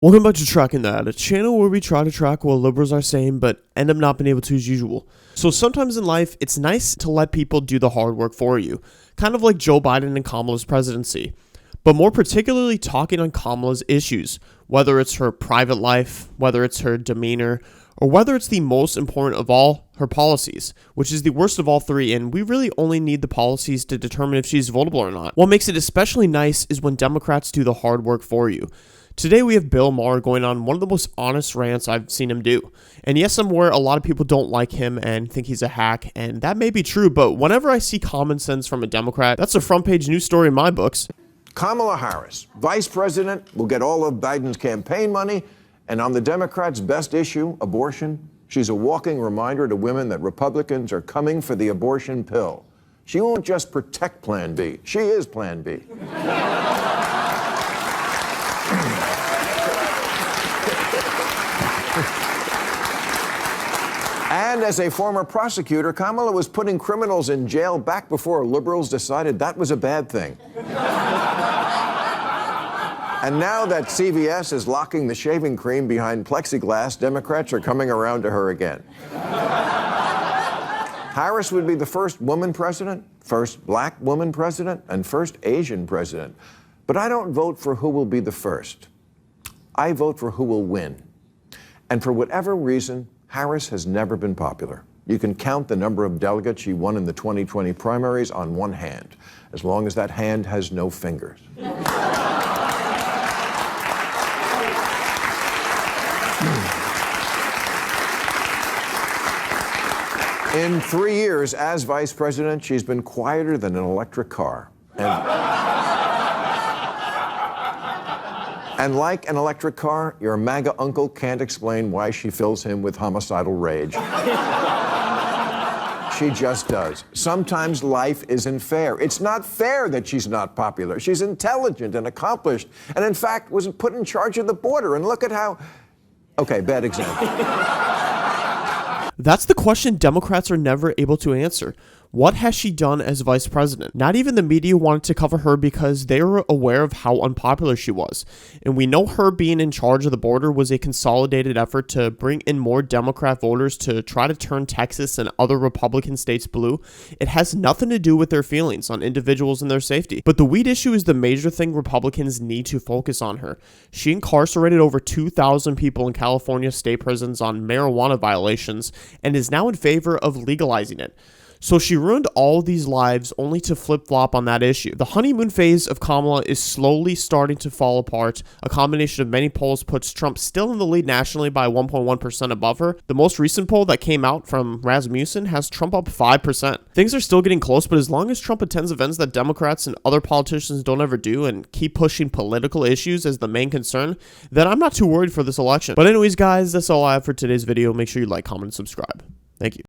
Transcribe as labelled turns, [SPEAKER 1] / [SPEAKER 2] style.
[SPEAKER 1] Welcome back to Tracking That, a channel where we try to track what liberals are saying but end up not being able to as usual. So sometimes in life, it's nice to let people do the hard work for you, kind of like Joe Biden and Kamala's presidency. But more particularly talking on Kamala's issues, whether it's her private life, whether it's her demeanor, or whether it's the most important of all, her policies, which is the worst of all three, and we really only need the policies to determine if she's votable or not. What makes it especially nice is when Democrats do the hard work for you. Today we have Maher going on one of the most honest rants I've seen him do. And yes, I'm aware a lot of people don't like him and think he's a hack, and that may be true, but whenever I see common sense from a Democrat, that's a front page news story in my books.
[SPEAKER 2] Kamala Harris, vice president, will get all of Biden's campaign money, and on the Democrats' best issue, abortion, she's a walking reminder to women that Republicans are coming for the abortion pill. She won't just protect Plan B, she is Plan B. And as a former prosecutor, Kamala was putting criminals in jail back before liberals decided that was a bad thing. And now that CVS is locking the shaving cream behind plexiglass, Democrats are coming around to her again. Harris would be the first woman president, first black woman president, and first Asian president. But I don't vote for who will be the first. I vote for who will win. And for whatever reason, Harris has never been popular. You can count the number of delegates she won in the 2020 primaries on one hand, as long as that hand has no fingers. In 3 years as vice president, she's been quieter than an electric car. And like an electric car, your MAGA uncle can't explain why she fills him with homicidal rage. She just does. Sometimes life isn't fair. It's not fair that she's not popular. She's intelligent and accomplished, and in fact was put in charge of the border. And look at how... Okay, bad example.
[SPEAKER 1] That's the question Democrats are never able to answer. What has she done as vice president? Not even the media wanted to cover her because they were aware of how unpopular she was. And we know her being in charge of the border was a consolidated effort to bring in more Democrat voters to try to turn Texas and other Republican states blue. It has nothing to do with their feelings on individuals and their safety. But the weed issue is the major thing Republicans need to focus on her. She incarcerated over 2,000 people in California state prisons on marijuana violations and is now in favor of legalizing it. So she ruined all these lives only to flip-flop on that issue. The honeymoon phase of Kamala is slowly starting to fall apart. A combination of many polls puts Trump still in the lead nationally by 1.1% above her. The most recent poll that came out from Rasmussen has Trump up 5%. Things are still getting close, but as long as Trump attends events that Democrats and other politicians don't ever do and keep pushing political issues as the main concern, then I'm not too worried for this election. But anyways, guys, that's all I have for today's video. Make sure you like, comment, and subscribe. Thank you.